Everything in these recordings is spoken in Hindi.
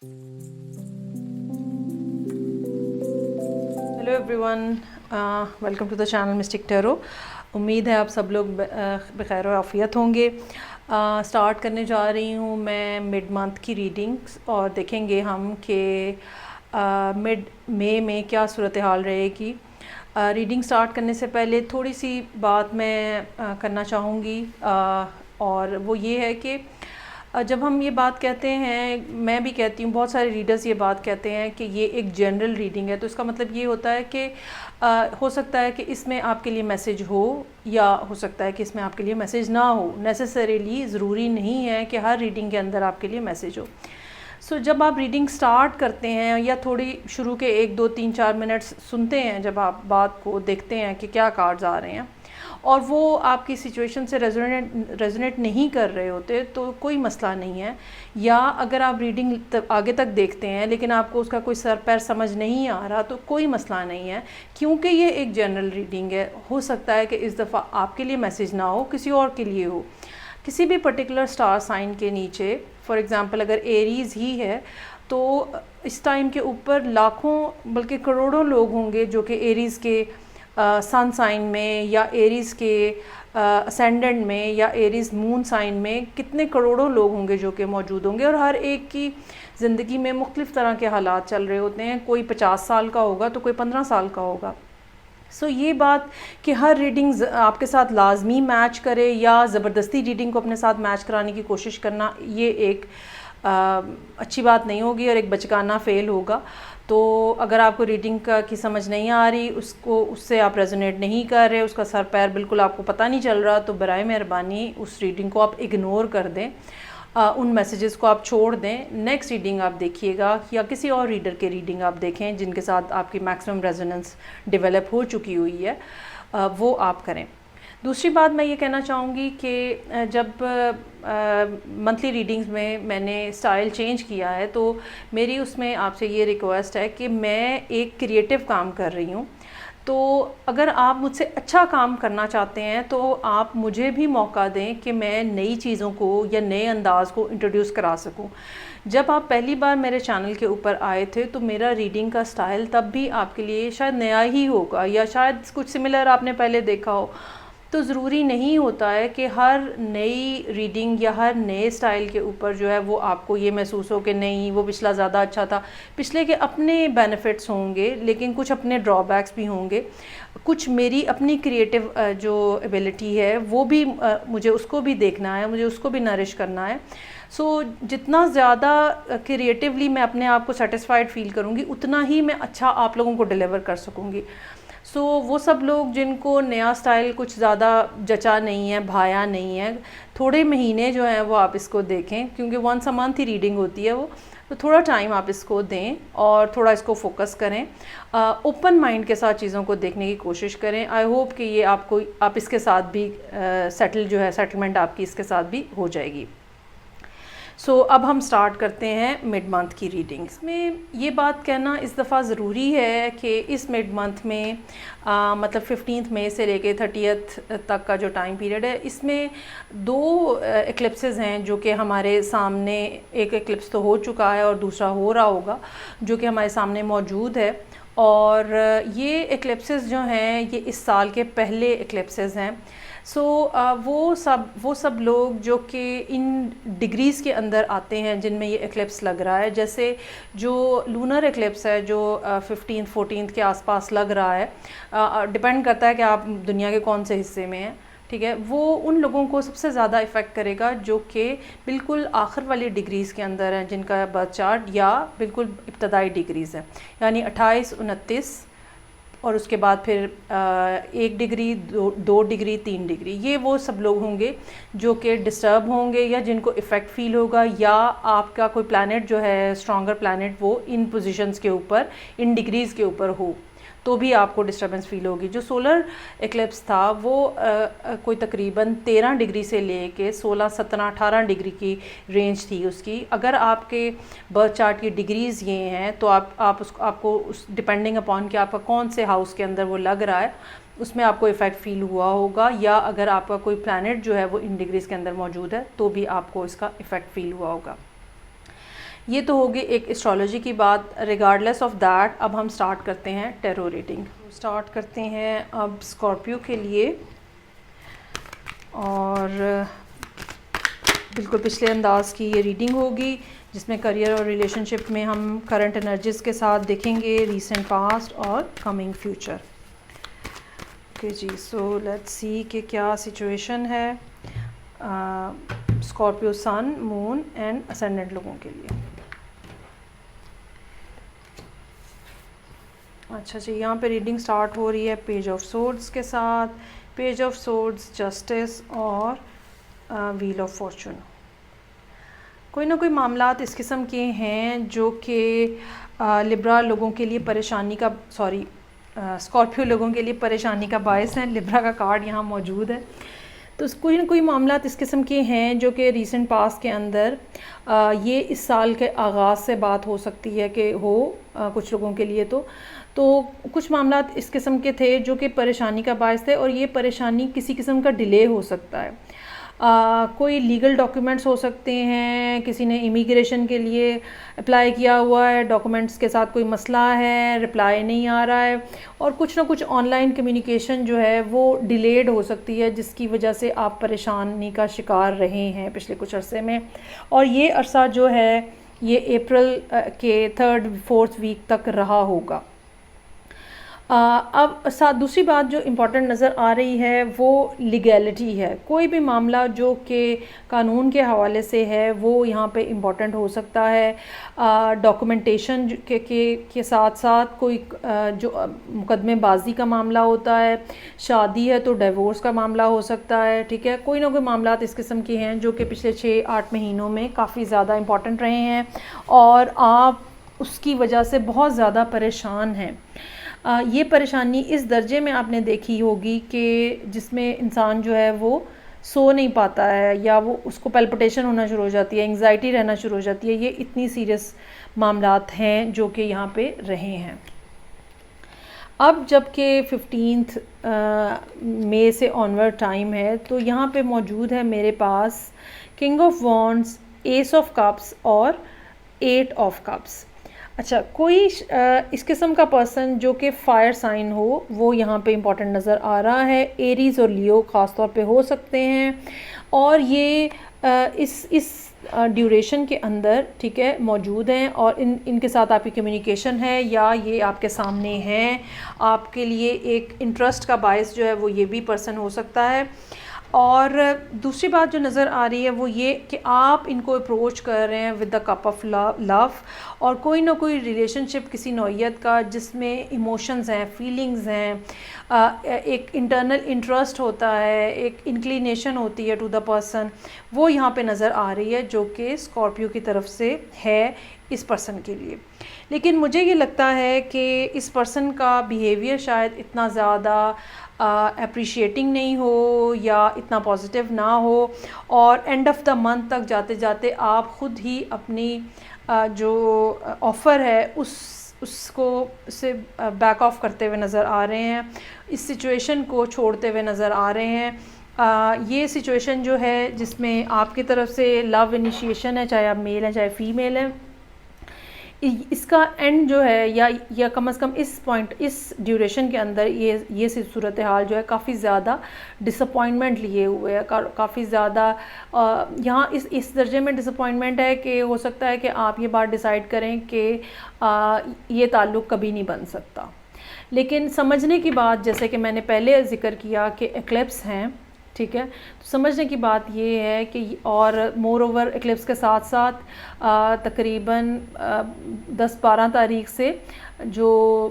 Hello everyone, welcome to the channel mystic tarot. उम्मीद है आप सब लोग बखैर आफियत होंगे। स्टार्ट करने जा रही हूँ मैं मिड मंथ की रीडिंग्स और देखेंगे हम कि मिड मई में क्या सूरत हाल रहेगी। रीडिंग स्टार्ट करने से पहले थोड़ी सी बात मैं करना चाहूँगी, और वो ये है कि जब हम ये बात कहते हैं, मैं भी कहती हूँ, बहुत सारे रीडर्स ये बात कहते हैं कि ये एक जनरल रीडिंग है, तो इसका मतलब ये होता है कि हो सकता है कि इसमें आपके लिए मैसेज हो या हो सकता है कि इसमें आपके लिए मैसेज ना हो। नेसेसरीली ज़रूरी नहीं है कि हर रीडिंग के अंदर आपके लिए मैसेज हो। जब आप रीडिंग स्टार्ट करते हैं या थोड़ी शुरू के 1 2 3 4 मिनट्स सुनते हैं, जब आप बात को देखते हैं कि क्या कार्ड्स आ रहे हैं और वो आपकी सिचुएशन से रेजोनेट नहीं कर रहे होते, तो कोई मसला नहीं है। या अगर आप रीडिंग आगे तक देखते हैं लेकिन आपको उसका कोई सर पैर समझ नहीं आ रहा, तो कोई मसला नहीं है, क्योंकि ये एक जनरल रीडिंग है। हो सकता है कि इस दफ़ा आपके लिए मैसेज ना हो, किसी और के लिए हो, किसी भी पर्टिकुलर स्टार साइन के नीचे। फॉर एग्ज़ाम्पल अगर एरीज़ ही है तो इस टाइम के ऊपर लाखों बल्कि करोड़ों लोग होंगे जो कि एरीज़ के सन साइन में या एरीज़ के असेंडेंट में या एरीज़ मून साइन में कितने करोड़ों लोग होंगे जो कि मौजूद होंगे, और हर एक की ज़िंदगी में मुख्तलिफ़ तरह के हालात चल रहे होते हैं। कोई 50 साल का होगा तो कोई 15 साल का होगा। ये बात कि हर रीडिंग आपके साथ लाजमी मैच करे या ज़बरदस्ती रीडिंग को अपने साथ मैच कराने की कोशिश करना, ये एक अच्छी बात नहीं होगी और एक बचकाना फ़ेल होगा। तो अगर आपको रीडिंग की समझ नहीं आ रही, उससे आप रेजोनेट नहीं कर रहे, उसका सर पैर बिल्कुल आपको पता नहीं चल रहा, तो बराए मेहरबानी उस रीडिंग को आप इग्नोर कर दें, उन मैसेजेस को आप छोड़ दें। नेक्स्ट रीडिंग आप देखिएगा या किसी और रीडर के रीडिंग आप देखें जिनके साथ आपकी मैक्सिमम रेजोनेंस डेवलप हो चुकी हुई है, वो आप करें। दूसरी बात मैं ये कहना चाहूँगी कि जब मंथली रीडिंग्स में मैंने स्टाइल चेंज किया है, तो मेरी उसमें आपसे ये रिक्वेस्ट है कि मैं एक क्रिएटिव काम कर रही हूँ। तो अगर आप मुझसे अच्छा काम करना चाहते हैं तो आप मुझे भी मौका दें कि मैं नई चीज़ों को या नए अंदाज़ को इंट्रोड्यूस करा सकूं। जब आप पहली बार मेरे चैनल के ऊपर आए थे तो मेरा रीडिंग का स्टाइल तब भी आपके लिए शायद नया ही होगा, या शायद कुछ सिमिलर आपने पहले देखा हो। तो ज़रूरी नहीं होता है कि हर नई रीडिंग या हर नए स्टाइल के ऊपर जो है वो आपको ये महसूस हो कि नहीं वो पिछला ज़्यादा अच्छा था। पिछले के अपने बेनिफिट्स होंगे लेकिन कुछ अपने ड्रॉबैक्स भी होंगे। कुछ मेरी अपनी क्रिएटिव जो एबिलिटी है वो भी मुझे उसको भी देखना है, मुझे उसको भी नरिश करना है। जितना ज़्यादा क्रिएटिवली मैं अपने आप को सेटिस्फाइड फील करूँगी, उतना ही मैं अच्छा आप लोगों को डिलीवर कर सकूँगी। वो सब लोग जिनको नया स्टाइल कुछ ज़्यादा जचा नहीं है, भाया नहीं है, थोड़े महीने जो हैं वो आप इसको देखें, क्योंकि वंस अ मंथ ही रीडिंग होती है वो, तो थोड़ा टाइम आप इसको दें और थोड़ा इसको फोकस करें। ओपन माइंड के साथ चीज़ों को देखने की कोशिश करें। आई होप कि ये आप इसके साथ भी सेटलमेंट आपकी इसके साथ भी हो जाएगी। अब हम स्टार्ट करते हैं मिड मंथ की रीडिंग्स में। ये बात कहना इस दफ़ा ज़रूरी है कि इस मिड मंथ में मतलब 15 मई से लेके 30 तक का जो टाइम पीरियड है, इसमें 2 एक्लिप्सेस हैं जो कि हमारे सामने, एक एक्लिप्स तो हो चुका है और दूसरा हो रहा होगा, जो कि हमारे सामने मौजूद है। और ये एक्लिप्सेस जो हैं ये इस साल के पहले एक्लिप्सेस हैं। वो सब लोग जो कि इन डिग्रीज़ के अंदर आते हैं जिनमें ये एक्लिप्स लग रहा है, जैसे जो लूनर एक्लिप्स है जो 15-14 के आसपास लग रहा है, डिपेंड करता है कि आप दुनिया के कौन से हिस्से में हैं, ठीक है। वो उन लोगों को सबसे ज़्यादा इफ़ेक्ट करेगा जो कि बिल्कुल आखिर वाली डिग्रीज़ के अंदर हैं, जिनका बर्थ चार्ट या बिल्कुल इब्तदाई डिग्रीज़ है, यानी 28, 29 और उसके बाद फिर 1 डिग्री, 2 डिग्री, 3 डिग्री। ये वो सब लोग होंगे जो कि डिस्टर्ब होंगे या जिनको इफ़ेक्ट फील होगा, या आपका कोई प्लैनेट जो है स्ट्रॉन्गर प्लैनेट वो इन पोजीशंस के ऊपर, इन डिग्रीज़ के ऊपर हो, तो भी आपको डिस्टर्बेंस फील होगी। जो सोलर एक्लिप्स था वो कोई तकरीबन 13 डिग्री से लेके 16, 17, 18 डिग्री की रेंज थी उसकी। अगर आपके बर्थ चार्ट की डिग्रीज़ ये हैं तो आपको उस डिपेंडिंग अपॉन कि आपका कौन से हाउस के अंदर वो लग रहा है, उसमें आपको इफ़ेक्ट फील हुआ होगा, या अगर आपका कोई प्लैनेट जो है वो इन डिग्रीज़ के अंदर मौजूद है तो भी आपको इसका इफ़ेक्ट फील हुआ होगा। ये तो होगी एक एस्ट्रोलॉजी की बात। रिगार्डलेस ऑफ दैट अब हम स्टार्ट करते हैं टैरो रीडिंग। स्टार्ट करते हैं अब स्कॉर्पियो के लिए, और बिल्कुल पिछले अंदाज की ये रीडिंग होगी जिसमें करियर और रिलेशनशिप में हम करंट एनर्जीज़ के साथ देखेंगे रीसेंट पास्ट और कमिंग फ्यूचर। ओके जी, सो लेट्स सी कि क्या सिचुएशन है Scorpio sun, moon and ascendant लोगों के लिए। अच्छा जी, यहाँ पे रीडिंग स्टार्ट हो रही है पेज ऑफ सोर्ड्स के साथ, पेज ऑफ सोर्ड्स, जस्टिस और व्हील ऑफ फॉर्चून। कोई ना कोई मामलात इस किस्म के हैं जो कि लिब्रा लोगों के लिए परेशानी का स्कॉर्पियो लोगों के लिए परेशानी का बायस है। लिब्रा का कार्ड यहाँ मौजूद है, तो कोई ना कोई मामलात इस किस्म के हैं जो कि रीसेंट पास्ट के अंदर ये इस साल के आगाज़ से बात हो सकती है कि कुछ लोगों के लिए तो कुछ मामलात इस किस्म के थे जो कि परेशानी का बायस थे, और ये परेशानी किसी किस्म का डिले हो सकता है। कोई लीगल डॉक्यूमेंट्स हो सकते हैं, किसी ने इमिग्रेशन के लिए अप्लाई किया हुआ है, डॉक्यूमेंट्स के साथ कोई मसला है, रिप्लाई नहीं आ रहा है, और कुछ ना कुछ ऑनलाइन कम्युनिकेशन जो है वो डिलेड हो सकती है जिसकी वजह से आप परेशानी का शिकार रहे हैं पिछले कुछ अरसे में। और ये अरसा जो है ये अप्रैल के 3-4 वीक तक रहा होगा। अब साथ दूसरी बात जो इम्पॉर्टेंट नज़र आ रही है वो लीगैलिटी है। कोई भी मामला जो कि कानून के हवाले से है वो यहाँ पे इम्पॉर्टेंट हो सकता है। डॉक्यूमेंटेशन के साथ साथ कोई जो मुकदमेबाजी का मामला होता है, शादी है तो डिवोर्स का मामला हो सकता है, ठीक है। कोई ना कोई मामला इस किस्म के हैं जो कि पिछले 6-8 महीनों में काफ़ी ज़्यादा इम्पॉर्टेंट रहे हैं और आप उसकी वजह से बहुत ज़्यादा परेशान हैं। ये परेशानी इस दर्जे में आपने देखी होगी कि जिसमें इंसान जो है वो सो नहीं पाता है, या वो उसको पैल्पिटेशन होना शुरू हो जाती है, एंग्जाइटी रहना शुरू हो जाती है। ये इतनी सीरियस मामलात हैं जो कि यहाँ पे रहे हैं। अब जबकि 15 मई से ऑनवर्ड टाइम है, तो यहाँ पे मौजूद है मेरे पास king of wands, ace of cups और 8 ऑफ कप्स। अच्छा, कोई इस किस्म का पर्सन जो कि फायर साइन हो वो यहाँ पे इम्पॉर्टेंट नज़र आ रहा है। एरीज़ और लियो ख़ास तौर पे हो सकते हैं, और ये इस ड्यूरेशन के अंदर, ठीक है, मौजूद हैं, और इनके साथ आपकी कम्युनिकेशन है या ये आपके सामने हैं। आपके लिए एक इंटरेस्ट का बायस जो है वो ये भी पर्सन हो सकता है। और दूसरी बात जो नज़र आ रही है वो ये कि आप इनको अप्रोच कर रहे हैं with the cup of love, और कोई ना कोई रिलेशनशिप किसी नौइयत का जिसमें इमोशंस हैं, फीलिंग्स हैं, एक इंटरनल इंटरेस्ट होता है, एक इंक्लिनेशन होती है टू द पर्सन, वो यहाँ पे नज़र आ रही है जो कि स्कॉर्पियो की तरफ से है इस पर्सन के लिए। लेकिन मुझे ये लगता है कि इस पर्सन का बिहेवियर शायद इतना ज़्यादा अप्रिशिएटिंग नहीं हो या इतना पॉजिटिव ना हो, और एंड ऑफ द मंथ तक जाते जाते आप ख़ुद ही अपनी जो ऑफ़र है उसको से बैक ऑफ करते हुए नज़र आ रहे हैं, इस सिचुएशन को छोड़ते हुए नज़र आ रहे हैं। ये सिचुएशन जो है जिसमें आपकी तरफ से लव इनिशिएशन है, चाहे आप मेल हैं चाहे फीमेल हैं, इसका एंड जो है या कम से कम इस पॉइंट, इस ड्यूरेशन के अंदर ये सूरत हाल जो है काफ़ी ज़्यादा डिसअपॉइंटमेंट लिए हुए है, काफ़ी ज़्यादा यहाँ इस दर्जे में डिसअपॉइंटमेंट है कि हो सकता है कि आप ये बात डिसाइड करें कि ये ताल्लुक़ कभी नहीं बन सकता। लेकिन समझने की बात, जैसे कि मैंने पहले ज़िक्र किया कि एक्लिप्स हैं, ठीक है, तो समझने की बात ये है कि और मोर ओवर एक्लिप्स के साथ साथ तकरीबन 10-12 तारीख से जो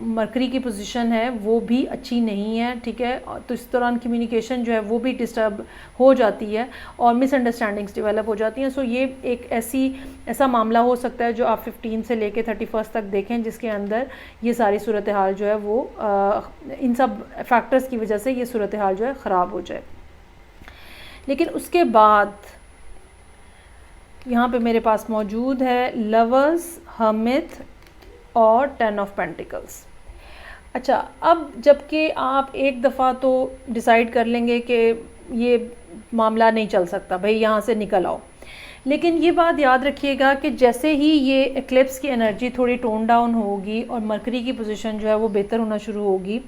मरकरी की पोजीशन है वो भी अच्छी नहीं है, ठीक है। तो इस दौरान कम्युनिकेशन जो है वो भी डिस्टर्ब हो जाती है और मिसअंडरस्टैंडिंग्स डेवलप हो जाती हैं। सो ये एक ऐसा मामला हो सकता है जो आप 15 से लेके 31 तक देखें, जिसके अंदर ये सारी सूरत हाल जो है वो इन सब फैक्टर्स की वजह से ये सूरत हाल जो है ख़राब हो जाए। लेकिन उसके बाद यहाँ पे मेरे पास मौजूद है लवर्स, हर्मिट और 10 ऑफ पेंटिकल्स। अच्छा, अब जबकि आप एक दफ़ा तो डिसाइड कर लेंगे कि ये मामला नहीं चल सकता, भाई यहाँ से निकल आओ, लेकिन ये बात याद रखिएगा कि जैसे ही ये एक्लिप्स की एनर्जी थोड़ी टोन डाउन होगी और मरकरी की पोजीशन जो है वो बेहतर होना शुरू होगी,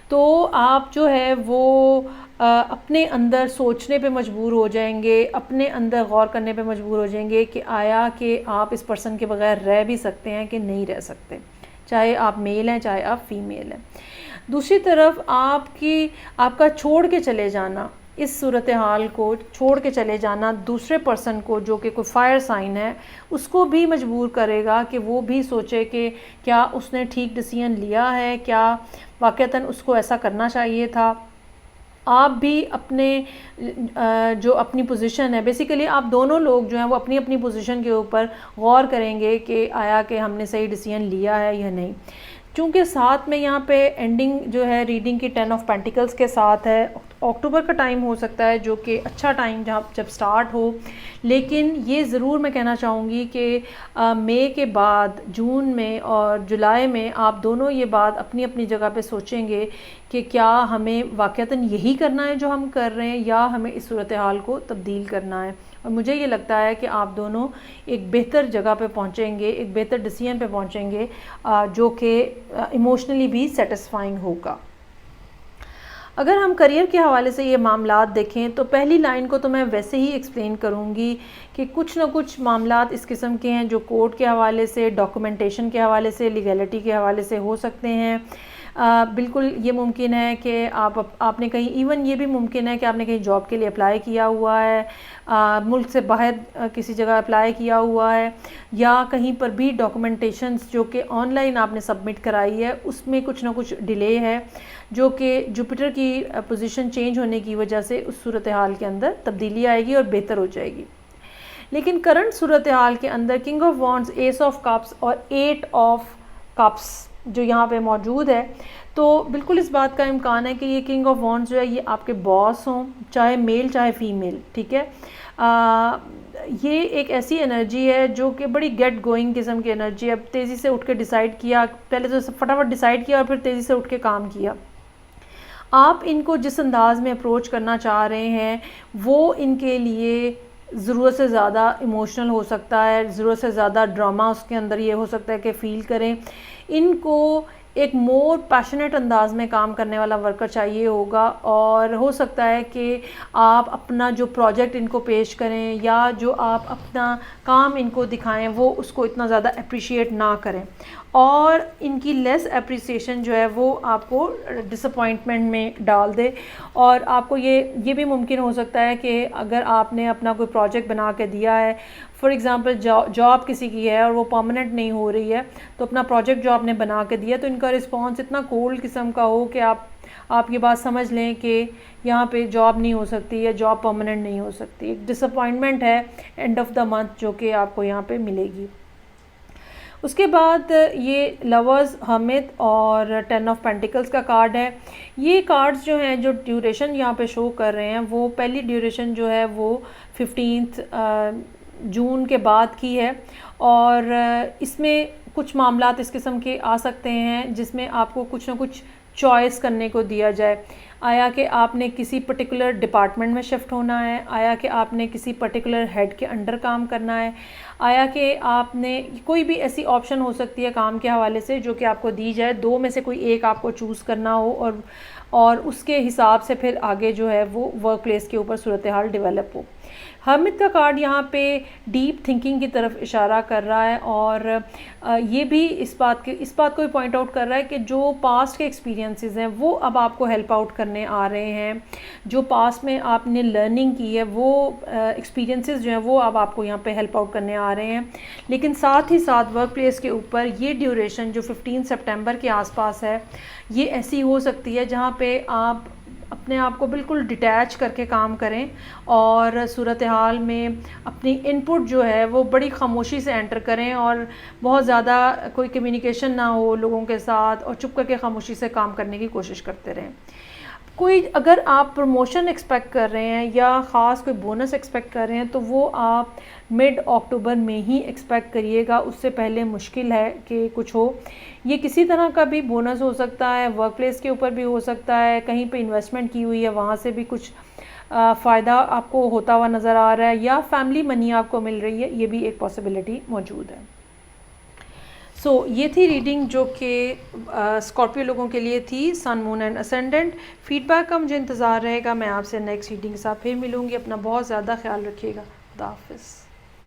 तो आप जो है वो अपने अंदर सोचने पे मजबूर हो जाएंगे, अपने अंदर गौर करने पे मजबूर हो जाएंगे कि आया कि आप इस पर्सन के बगैर रह भी सकते हैं कि नहीं रह सकते, चाहे आप मेल हैं चाहे आप फीमेल हैं। दूसरी तरफ आपका छोड़ के चले जाना, इस सूरत हाल को छोड़ के चले जाना दूसरे पर्सन को जो कि कोई फायर साइन है, उसको भी मजबूर करेगा कि वो भी सोचे कि क्या उसने ठीक डिसीजन लिया है, क्या वाक़तन उसको ऐसा करना चाहिए था। आप भी अपने जो अपनी पोजीशन है, बेसिकली आप दोनों लोग जो हैं वो अपनी अपनी पोजीशन के ऊपर गौर करेंगे कि आया कि हमने सही डिसीजन लिया है या नहीं। चूँकि साथ में यहाँ पे एंडिंग जो है रीडिंग की 10 ऑफ पेंटिकल्स के साथ है, अक्टूबर का टाइम हो सकता है जो कि अच्छा टाइम जब स्टार्ट हो, लेकिन ये ज़रूर मैं कहना चाहूँगी कि मई के बाद जून में और जुलाई में आप दोनों ये बात अपनी अपनी जगह पे सोचेंगे कि क्या हमें वाक़तन यही करना है जो हम कर रहे हैं या हमें इस सूरत हाल को तब्दील करना है। और मुझे ये लगता है कि आप दोनों एक बेहतर जगह पे पहुँचेंगे, एक बेहतर डिसीजन पे पहुँचेंगे जो कि इमोशनली भी सेटिस्फाइंग होगा। अगर हम करियर के हवाले से ये मामलात देखें तो पहली लाइन को तो मैं वैसे ही एक्सप्लेन करूँगी कि कुछ ना कुछ मामलात इस किस्म के हैं जो कोर्ट के हवाले से, डॉक्यूमेंटेशन के हवाले से, लीगैलिटी के हवाले से हो सकते हैं। बिल्कुल ये मुमकिन है कि आपने कहीं, इवन ये भी मुमकिन है कि आपने कहीं जॉब के लिए अप्लाई किया हुआ है, मुल्क से बाहर किसी जगह अप्लाई किया हुआ है, या कहीं पर भी डॉक्यूमेंटेशंस जो कि ऑनलाइन आपने सबमिट कराई है उसमें कुछ ना कुछ डिले है जो कि जुपिटर की पोजीशन चेंज होने की वजह से उस सूरत हाल के अंदर तब्दीली आएगी और बेहतर हो जाएगी। लेकिन करंट सूरत हाल के अंदर king of wands, ace of cups और 8 ऑफ कप्स जो यहाँ पे मौजूद है, तो बिल्कुल इस बात का इम्कान है कि ये किंग ऑफ वॉन्ड्स जो है ये आपके बॉस हों, चाहे मेल चाहे फीमेल, ठीक है। ये एक ऐसी एनर्जी है जो कि बड़ी गेट गोइंग किस्म की एनर्जी है। अब तेज़ी से उठ के डिसाइड किया, पहले तो फटाफट डिसाइड किया और फिर तेज़ी से उठ के काम किया। आप इनको जिस अंदाज में अप्रोच करना चाह रहे हैं वो इनके लिए ज़रूरत से ज़्यादा इमोशनल हो सकता है, ज़रूरत से ज़्यादा ड्रामा उसके अंदर ये हो सकता है कि फ़ील करें। इनको एक मोर पैशनेट अंदाज में काम करने वाला वर्कर चाहिए होगा, और हो सकता है कि आप अपना जो प्रोजेक्ट इनको पेश करें या जो आप अपना काम इनको दिखाएं वो उसको इतना ज़्यादा अप्रिशिएट ना करें, और इनकी लेस अप्रिसिएशन जो है वो आपको डिसअपॉइंटमेंट में डाल दे। और आपको ये भी मुमकिन हो सकता है कि अगर आपने अपना कोई प्रोजेक्ट बना के दिया है, फॉर एग्ज़ाम्पल जॉब किसी की है और वो परमानेंट नहीं हो रही है, तो अपना प्रोजेक्ट जो आपने बना के दिया तो इनका रिस्पांस इतना कोल्ड किस्म का हो कि आप ये बात समझ लें कि यहाँ पे जॉब नहीं हो सकती या जॉब परमानेंट नहीं हो सकती। एक डिसअपॉइंटमेंट है एंड ऑफ द मंथ जो कि आपको यहाँ पे मिलेगी। उसके बाद ये लवर्स, हर्मिट और 10 ऑफ पेंटिकल्स का कार्ड है। ये कार्ड्स जो हैं, जो ड्यूरेशन यहाँ पे शो कर रहे हैं, वो पहली ड्यूरेशन जो है वो 15 जून के बाद की है, और इसमें कुछ मामलात इस किस्म के आ सकते हैं जिसमें आपको कुछ ना कुछ चॉइस करने को दिया जाए। आया कि आपने किसी पर्टिकुलर डिपार्टमेंट में शिफ्ट होना है, आया कि आपने किसी पर्टिकुलर हेड के अंडर काम करना है, आया कि आपने कोई भी ऐसी ऑप्शन हो सकती है काम के हवाले से जो कि आपको दी जाए, दो में से कोई एक आपको चूज़ करना हो और उसके हिसाब से फिर आगे जो है वो वर्क प्लेस के ऊपर सूरत हाल डेवलप हो। हर्मिट का कार्ड यहाँ पे डीप थिंकिंग की तरफ इशारा कर रहा है, और ये भी इस बात को भी पॉइंट आउट कर रहा है कि जो पास्ट के एक्सपीरियंसेस हैं वो अब आपको हेल्प आउट करने आ रहे हैं। जो पास्ट में आपने लर्निंग की है वो एक्सपीरियंसेस जो हैं वो अब आपको यहाँ पे हेल्प आउट करने आ रहे हैं। लेकिन साथ ही साथ वर्क प्लेस के ऊपर ये ड्यूरेशन जो 15 सितंबर के आसपास है, ये ऐसी हो सकती है जहाँ पे आप अपने आप को बिल्कुल डिटैच करके काम करें और सूरत हाल में अपनी इनपुट जो है वो बड़ी खामोशी से एंटर करें, और बहुत ज़्यादा कोई कम्युनिकेशन ना हो लोगों के साथ, और चुप करके खामोशी से काम करने की कोशिश करते रहें। कोई अगर आप प्रमोशन एक्सपेक्ट कर रहे हैं या ख़ास कोई बोनस एक्सपेक्ट कर रहे हैं तो वो आप मिड अक्टूबर में ही एक्सपेक्ट करिएगा, उससे पहले मुश्किल है कि कुछ हो। ये किसी तरह का भी बोनस हो सकता है, वर्क प्लेस के ऊपर भी हो सकता है, कहीं पे इन्वेस्टमेंट की हुई है वहाँ से भी कुछ फ़ायदा आपको होता हुआ नज़र आ रहा है, या फैमिली मनी आपको मिल रही है, ये भी एक पॉसिबिलिटी मौजूद है। ये थी रीडिंग जो कि स्कॉर्पियो लोगों के लिए थी, सन, मून एंड असेंडेंट। फीडबैक का मुझे इंतज़ार रहेगा। मैं आपसे नेक्स्ट रीडिंग के साथ फिर मिलूँगी। अपना बहुत ज़्यादा ख्याल रखिएगा। खुदा हाफिज़।